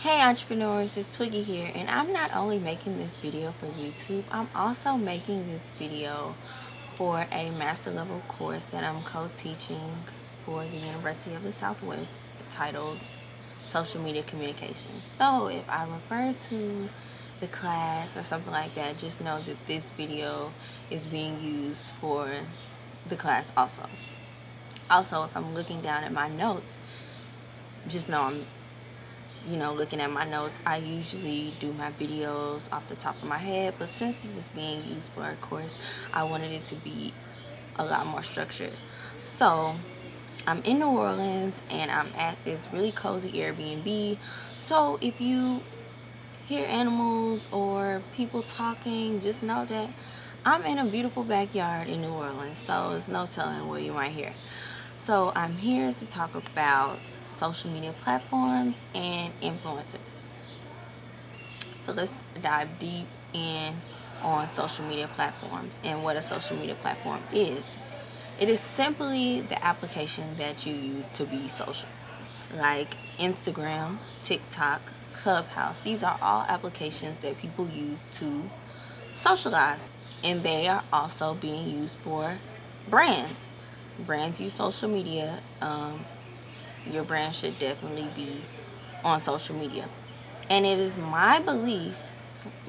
Hey entrepreneurs, it's Twiggy here, and I'm not only making this video for YouTube, I'm also making this video for a master level course that I'm co-teaching for the University of the Southwest titled Social Media Communications. So if I refer to the class or something like that, just know that this video is being used for the class also. Also, if I'm looking down at my notes, just know I'm looking at my notes. I usually do my videos off the top of my head, but since this is being used for a course, I wanted it to be a lot more structured. So I'm in New Orleans and I'm at this really cozy Airbnb. So if you hear animals or people talking, just know that I'm in a beautiful backyard in New Orleans, so there's no telling what you might hear. So I'm here to talk about social media platforms and influencers. So let's dive deep in on social media platforms and what a social media platform is. It is simply the application that you use to be social, like Instagram, TikTok, Clubhouse. These are all applications that people use to socialize, and they are also being used for brands. Brands use social media. Your brand should definitely be on social media. And it is my belief,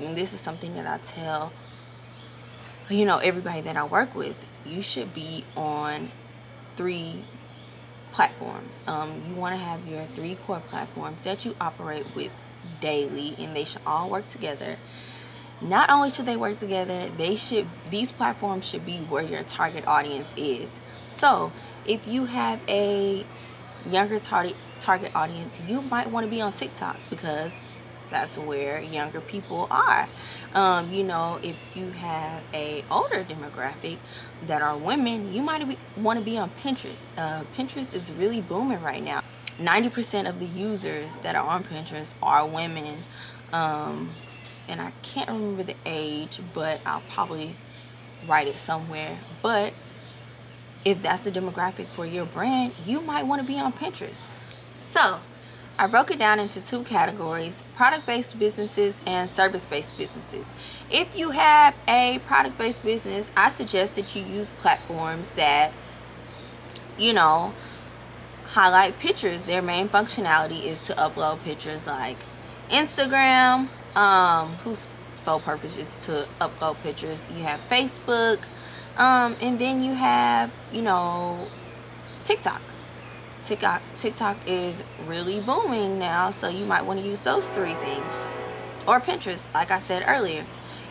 and this is something that I tell everybody that I work with, you should be on 3 platforms. You want to have your 3 core platforms that you operate with daily, and they should all work together. Not only should they work together, these platforms should be where your target audience is. So if you have a younger target audience, you might want to be on TikTok because that's where younger people are. If you have a older demographic that are women, you might want to be on Pinterest. Pinterest is really booming right now. 90% of the users that are on Pinterest are women. And I can't remember the age, but I'll probably write it somewhere. But if that's the demographic for your brand, you might want to be on Pinterest. So I broke it down into 2 categories: product-based businesses and service-based businesses. If you have a product-based business, I suggest that you use platforms that highlight pictures. Their main functionality is to upload pictures, like Instagram, whose sole purpose is to upload pictures. You have Facebook, and then you have TikTok. TikTok is really booming now, so you might want to use those 3 things. Or Pinterest, like I said earlier.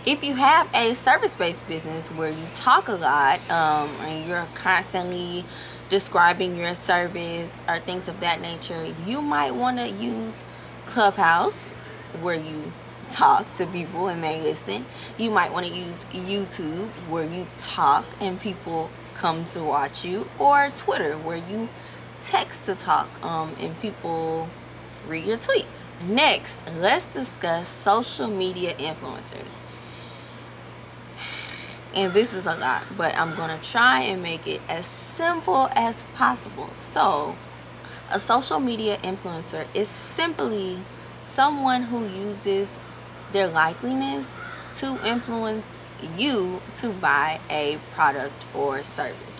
If you have a service-based business where you talk a lot, and you're constantly describing your service or things of that nature, you might want to use Clubhouse, where you talk to people and they listen. You might want to use YouTube, where you talk and people come to watch you, or Twitter, where you text to talk and people read your tweets. Next, let's discuss social media influencers. And this is a lot, but I'm going to try and make it as simple as possible. So a social media influencer is simply someone who uses their likeliness to influence you to buy a product or service.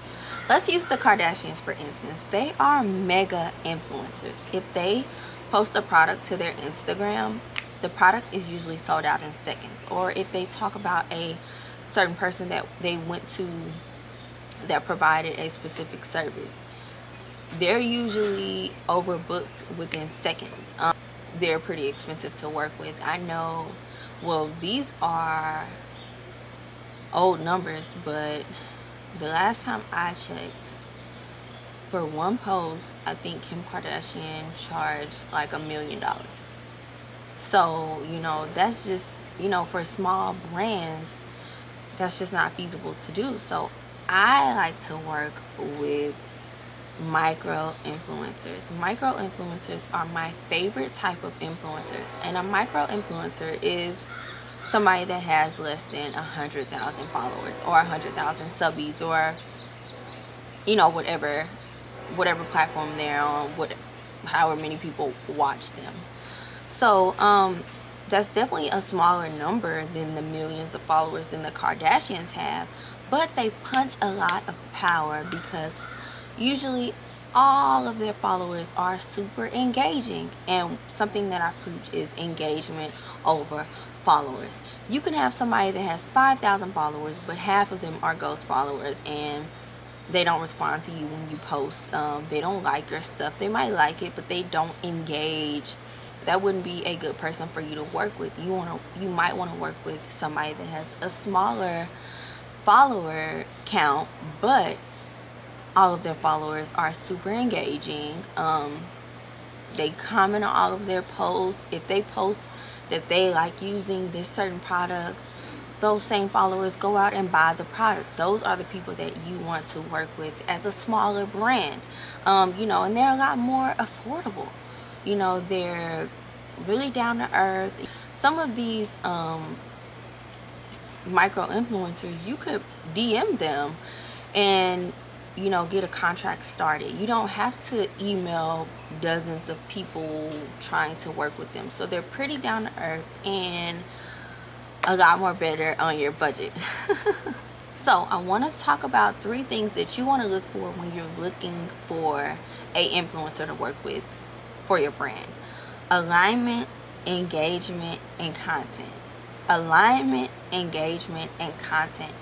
Let's use the Kardashians for instance. They are mega influencers. If they post a product to their Instagram, the product is usually sold out in seconds. Or if they talk about a certain person that they went to that provided a specific service, they're usually overbooked within seconds. They're pretty expensive to work with. I know, well, these are old numbers, but the last time I checked, for one post, I think Kim Kardashian charged like $1 million. So, that's just, for small brands, that's just not feasible to do. So I like to work with micro influencers. Micro influencers are my favorite type of influencers. And a micro influencer is somebody that has less than 100,000 followers or 100,000 subbies, or whatever platform they're on, however many people watch them. So that's definitely a smaller number than the millions of followers that the Kardashians have, but they punch a lot of power because usually all of their followers are super engaging, and something that I preach is engagement over followers. You can have somebody that has 5,000 followers, but half of them are ghost followers, and they don't respond to you when you post. They don't like your stuff. They might like it, but they don't engage. That wouldn't be a good person for you to work with. You might want to work with somebody that has a smaller follower count, but all of their followers are super engaging. They comment on all of their posts. If they post that they like using this certain product, those same followers go out and buy the product. Those are the people that you want to work with as a smaller brand. And they're a lot more affordable. They're really down to earth. Some of these micro influencers, you could DM them and get a contract started. You don't have to email dozens of people trying to work with them. So they're pretty down to earth and a lot more better on your budget. So I want to talk about 3 things that you want to look for when you're looking for a influencer to work with for your brand. Alignment, engagement, and content. Alignment, engagement, and content.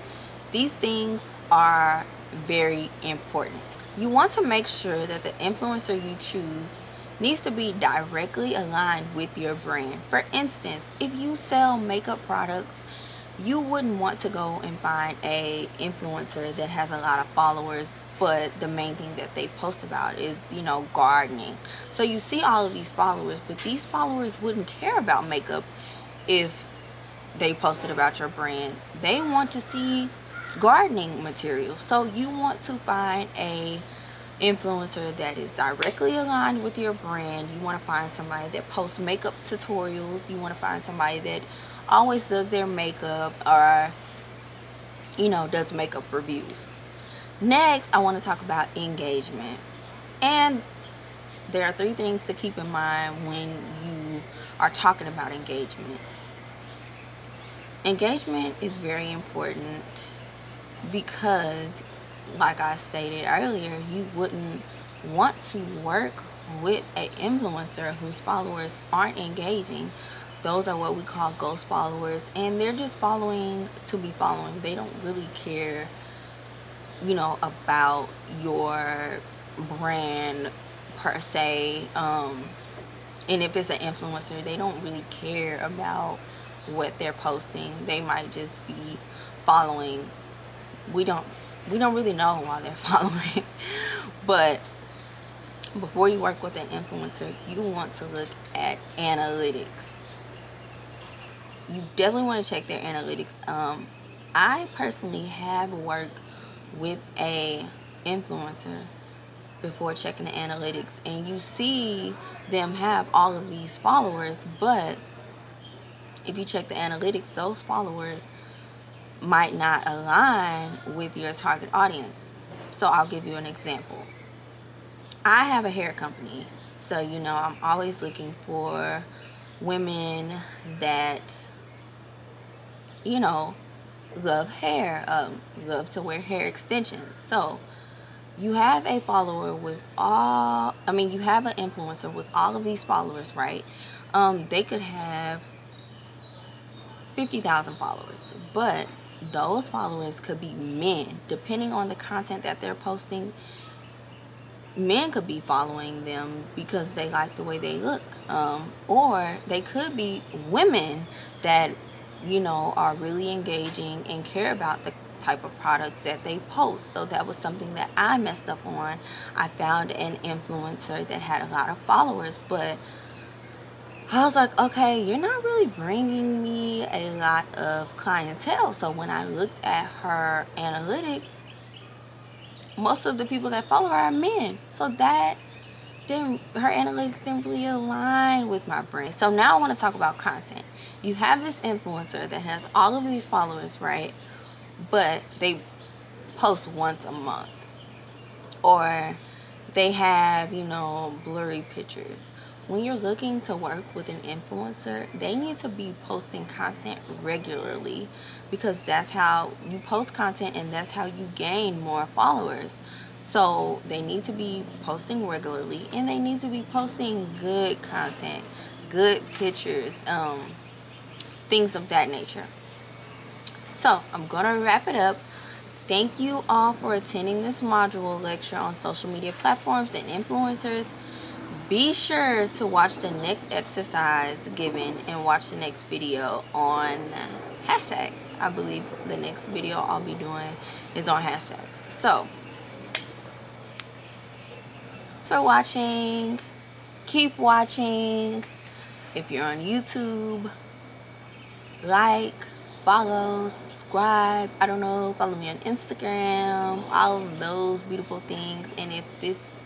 These things are very important. You want to make sure that the influencer you choose needs to be directly aligned with your brand. For instance, if you sell makeup products, you wouldn't want to go and find a influencer that has a lot of followers, but the main thing that they post about is, gardening. So you see all of these followers, but these followers wouldn't care about makeup if they posted about your brand. They want to see gardening material. So you want to find a influencer that is directly aligned with your brand. You want to find somebody that posts makeup tutorials. You want to find somebody that always does their makeup, or does makeup reviews. Next, I want to talk about engagement. And there are 3 things to keep in mind when you are talking about engagement. Engagement is very important because, like I stated earlier, you wouldn't want to work with an influencer whose followers aren't engaging. Those are what we call ghost followers, and they're just following to be following. They don't really care, about your brand per se. And if it's an influencer, they don't really care about what they're posting. They might just be following. We don't really know why they're following. But before you work with an influencer, you want to look at analytics. You definitely want to check their analytics. I personally have worked with a influencer before checking the analytics, and you see them have all of these followers, but if you check the analytics, those followers might not align with your target audience. So I'll give you an example. I have a hair company, so I'm always looking for women that love hair, love to wear hair extensions. So you have a follower with you have an influencer with all of these followers, right? They could have 50,000 followers, but those followers could be men. Depending on the content that they're posting, men could be following them because they like the way they look, or they could be women that are really engaging and care about the type of products that they post. So that was something that I messed up on. I found an influencer that had a lot of followers, but I was like, okay, you're not really bringing me a lot of clientele. So when I looked at her analytics, most of the people that follow her are men. So her analytics didn't really align with my brand. So now I want to talk about content. You have this influencer that has all of these followers, right? But they post once a month. Or they have, blurry pictures. when you're looking to work with an influencer, they need to be posting content regularly, because that's how you post content and that's how you gain more followers. So they need to be posting regularly, and they need to be posting good content, good pictures, things of that nature. So I'm gonna wrap it up. Thank you all for attending this module lecture on social media platforms and influencers. Be sure to watch the next exercise given and watch the next video on hashtags. I believe the next video I'll be doing is on hashtags. So, thanks for watching. Keep watching. If you're on YouTube, like, follow, subscribe, I don't know, follow me on Instagram, all of those beautiful things. And if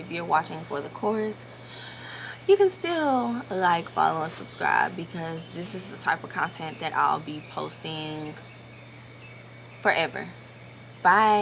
you're watching for the course, you can still like, follow, and subscribe, because this is the type of content that I'll be posting forever. Bye.